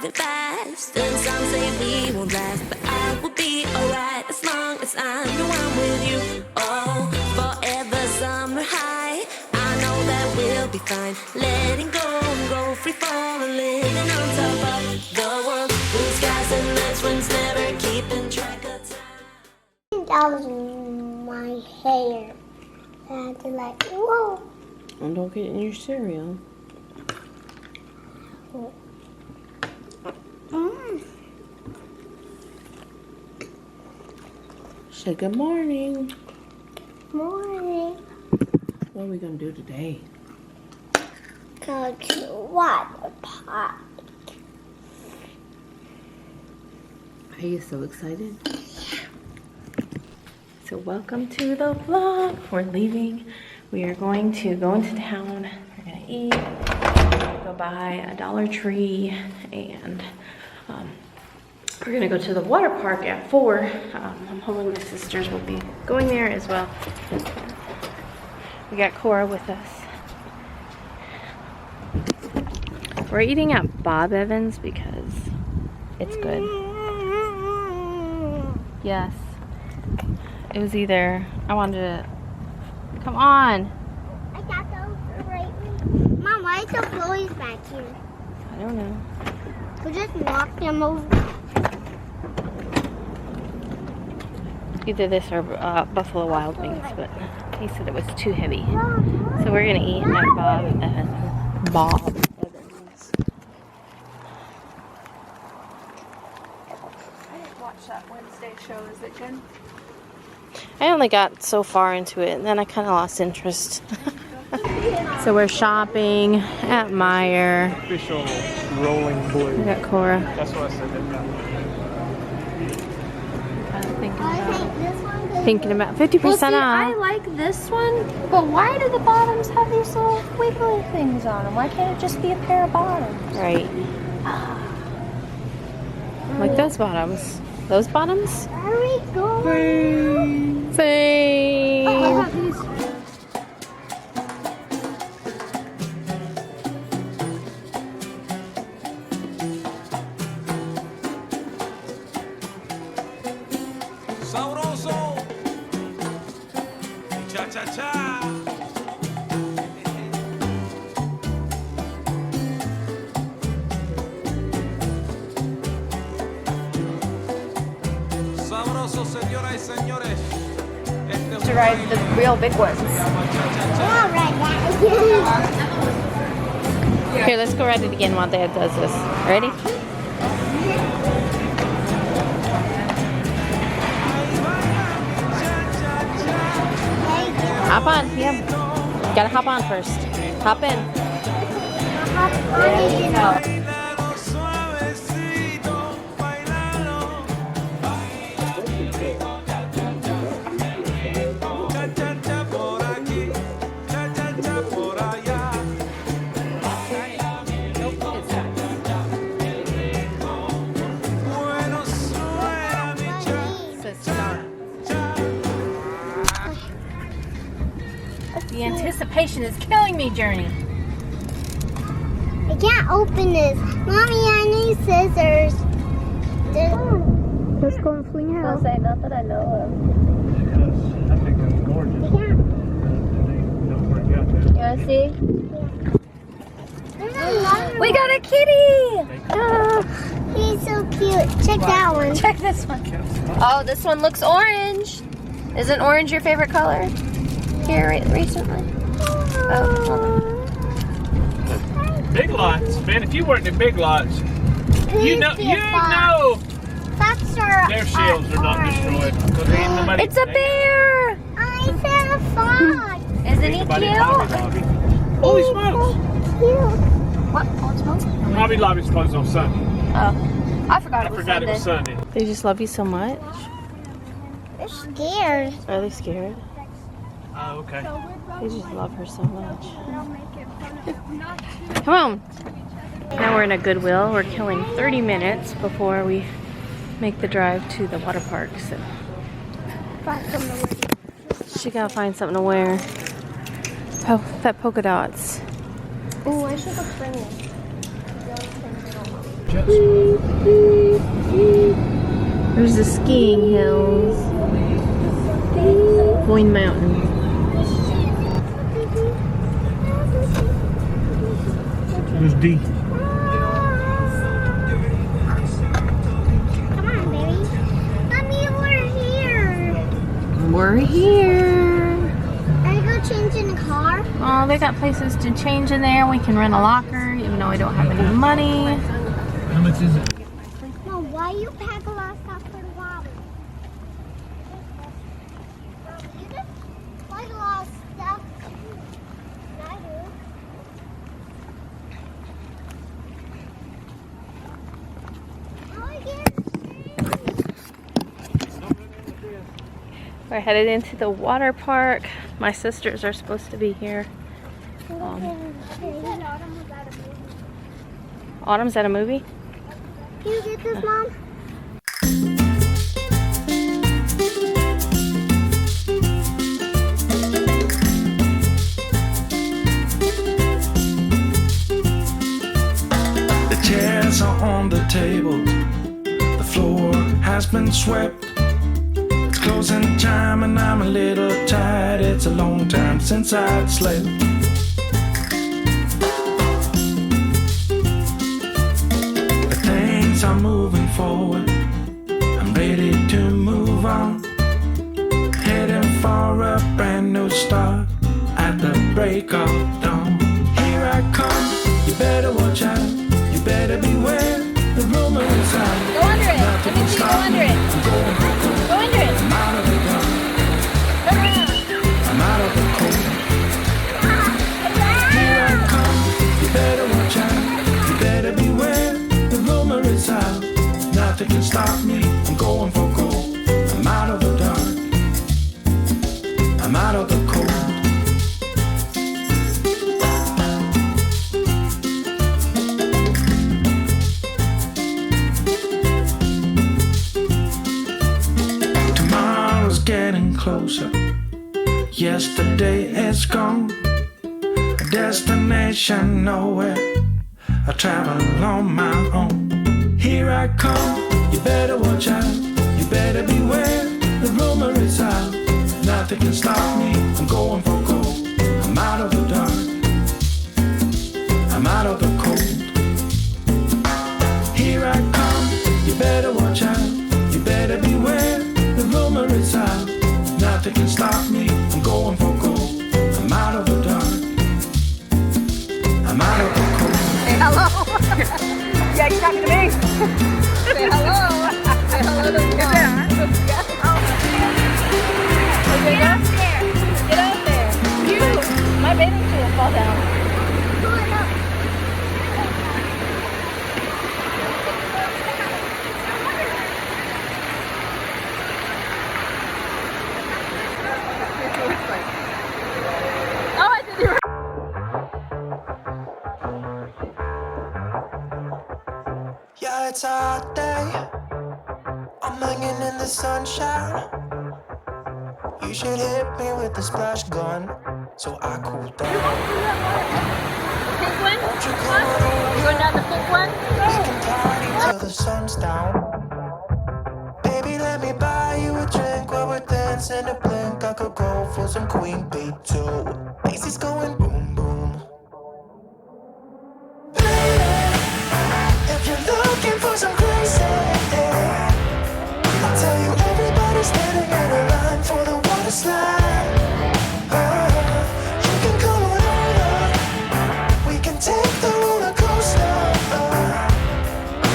moving fast, and some say we won't last, but I will be alright as long as I know I'm with you. Oh, forever summer high, I know that we'll be fine. Letting go and go free falling, living on top of the world. Blue skies and nice winds, never keeping track of time. That was my hair. I had to like, whoa. And don't get in your cereal. Say good morning. Morning. What are we gonna do today? Go to water park. Are you so excited? So welcome to the vlog. We're leaving. We are going to go into town. We're gonna eat, go buy a Dollar Tree, and we're gonna go to the water park at 4. I'm hoping my sisters will be going there as well. We got Cora with us. We're eating at Bob Evans because it's good. Yes. It was either, I wanted to, come on. I got those right. Mom, why is the floors back here? I don't know. We just knocked them over. Either this or Buffalo Wild Wings, but he said it was too heavy. So we're gonna eat at Bob Evans. I didn't watch that Wednesday show. Is it good? I only got so far into it, and then I kind of lost interest. So we're shopping at Meijer. Official rolling blue. We got Cora. That's what I said. Thinking about 50% Well, see, off. I like this one, but why do the bottoms have these little wiggly things on them? Why can't it just be a pair of bottoms? Right. Like those bottoms. Those bottoms? Where are we going? Fame. I have these. Sabroso, cha cha cha. Sabroso, señoras y señores. To ride the real big ones. I'll ride that again. Here, let's go ride it again while Dad does this. Ready? Hop on. Yeah. Gotta hop on first. Hop in. Bailalo suavecito, bailalo. Cha cha cha por aquí, cha cha cha por allá. Bueno suena mi cha. The anticipation is killing me, Journey. I can't open this. Mommy, I need scissors. Let's go and fling I'll house. say not that I know of. I think that's gorgeous. Don't forget that. You wanna see? There's another We got a kitty! one. He's so cute. Check that one. Check this one. Oh, this one looks orange. Isn't orange your favorite color? Here recently? Oh, hold on. Big Lots, man. If you weren't in Big Lots, you know, Fox are their shelves are not destroyed. So there ain't nobody. It's a bear! I said a fox. Isn't Ain't he nobody cute? in Hobby Lobby. Holy smokes! Cute. What? Oh, it's supposed Hobby Lobby's closed on Sunday. Oh, I forgot I it was forgot Sunday. it was Sunday. They just love you so much. They're scared. Are they scared? Oh, okay. They just love her so much. Come on. Now we're in a Goodwill. We're killing 30 minutes before we make the drive to the water park. So she gotta find something to wear. That polka dots. Ooh, I should look pretty. jet ski. There's the skiing hills. Boyne Mountain. There's D. Come on, baby. Mommy, we're here. We're here. Are you going to change in the car? Oh, they got places to change in there. We can rent a locker, even though I don't have any money. How much is it? Mom, why you pack a lot of stuff for the water? You just like a lot of stuff. I do. How I get We're headed into the water park. My sisters are supposed to be here. Autumn's at a movie? Can you get this, Mom? The chairs are on the table. The floor has been swept. It's closing time and I'm a little tired. It's a long time since I've slept. But things are moving forward. I'm ready to move on. Heading for a brand new start at the break of dawn. Here I come. You better watch out. You better beware. The rumor is out. Go under it. Let me see you go under it. Go under it. I'm out of the dark. Turn around. I'm out of the cold. Here I come. You better watch out. You better beware. The rumor is out. Nothing can stop me. I'm going for gold. I'm out of the dark. I'm out of the cold. Tomorrow's getting closer. Yesterday is gone. A destination nowhere. I travel on my own. Here I come. You better watch out. You better beware. The rumor is out. Nothing can stop me. I'm going for gold. I'm out of the dark. I'm out of the cold. Here I come. You better watch out. You better beware. The rumor is out. Nothing can stop me. I'm going for gold. I'm out of the dark. I'm out of the cold. Say hello. Yeah, you're talking to me. Say hello. Say hello to me. Get up there. Get up there. You. My bathing suit will fall down. Oh, I did it. Yeah, it's a hot day. I'm hanging in the sunshine. You should hit me with the splash gun so I cool down. Pink one? Won't you come on over? You going down the pink one? We can party till the sun's down. Baby, let me buy you a drink while we're dancing a blink. I could go for some Queen Bee too. Macy's going boom boom. If you're looking for some crazy, I'll tell you everybody's standing in a line for the water slide. You can come on over. We can take the roller coaster.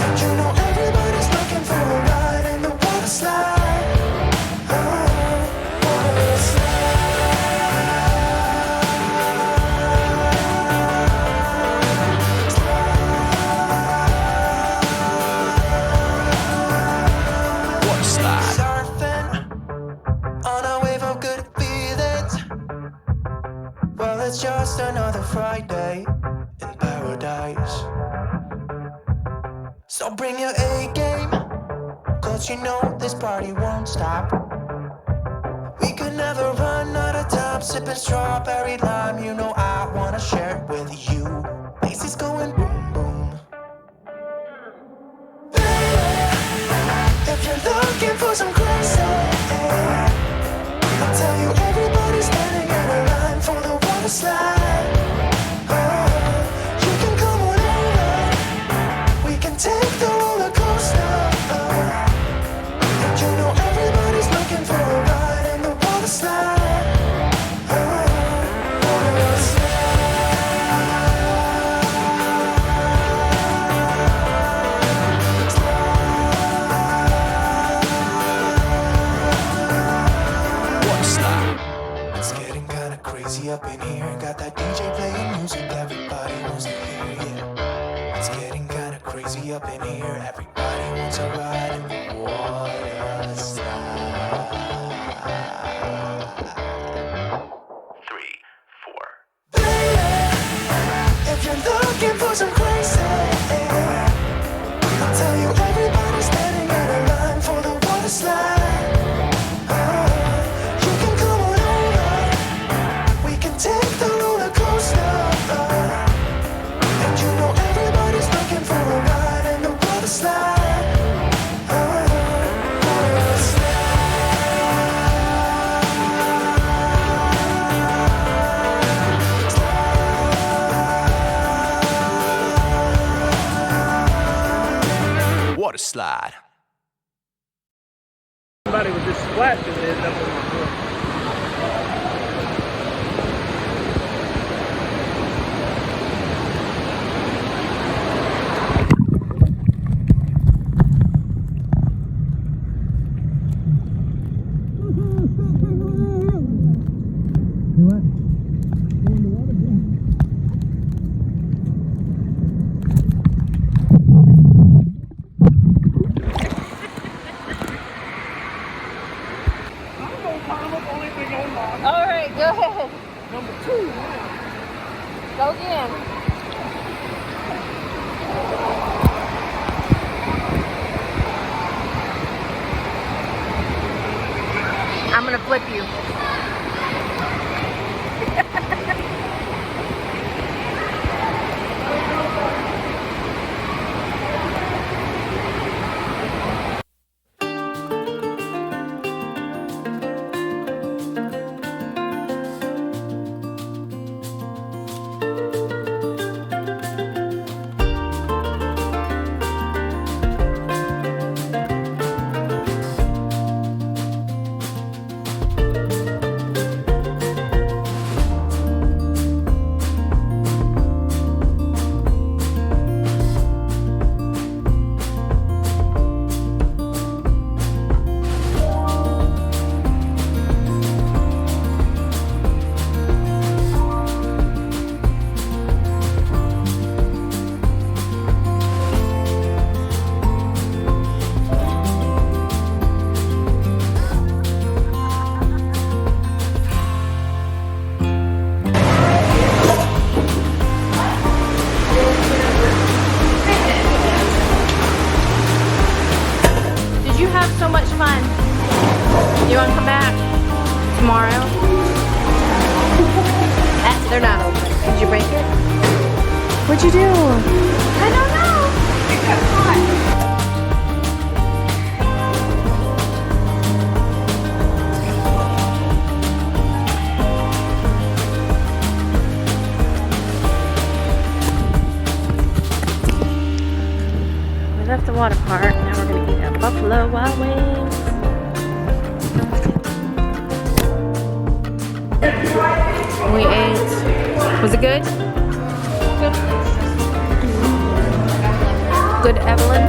And you know everybody's looking for a ride in the water slide. Water slide. Surfing on a wave of good feelings. Well, it's just another Friday in paradise. So bring your A game, cause you know this party won't stop. We could never run out of time, sipping strawberry lime. You know I wanna share it with you. Macy's going boom boom. looking for some crazy, I'll tell you everybody's standing in a line for the water slide. You can come on over, we can take the roller coaster. And you know everybody's looking for a ride in the water slide. Up in here, got that DJ playing music, everybody wants to hear, yeah. It's getting kinda crazy up in here, everybody wants a ride in the water slide. 3, 4. Baby, if you're looking for some crazy, I'll tell you everybody's standing in a line for the water slide. Take the roller coaster, and you know everybody's looking for a ride in the water slide. Water slide. Water slide. Somebody was just splashing it up on my foot. All right, go ahead. Number 2. Go again. I'm gonna flip you. You want to come back tomorrow? They're not open. Did you break it? What'd you do? I don't know. It got hot. Left the water park. Now we're gonna eat at Buffalo Wild Wings. We ate. Was it good? Good, Evelyn.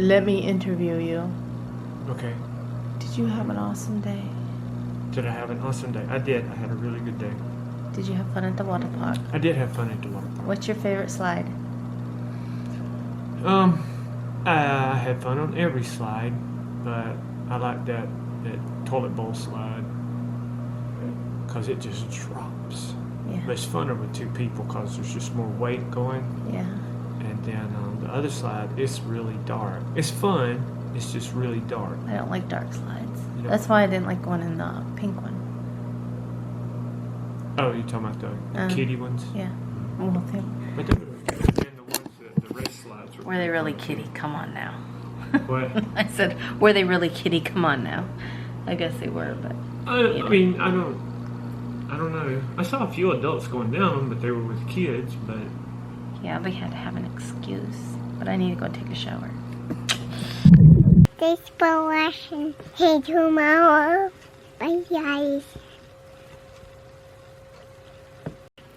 Let me interview you. Okay. Did you have an awesome day? Did I have an awesome day? I did. I had a really good day. Did you have fun at the water park? I did have fun at the water park. What's your favorite slide? I had fun on every slide, but I like that toilet bowl slide because it just drops. Yeah. But it's funner with two people because there's just more weight going. Yeah. And then the other slide, it's really dark. It's fun. It's just really dark. I don't like dark slides. You know? That's why I didn't like going in the pink one. Oh, you're talking about the kiddie ones? Yeah. Well, But they were, and the ones that the red slides were Were they really kitty? Come on now. What? I said, were they really kitty? Come on now. I guess they were, but. I mean, I don't know. I saw a few adults going down them, but they were with kids, but. Yeah, we had to have an excuse. But I need to go take a shower. Thanks for watching. Hey, tomorrow. Bye, guys.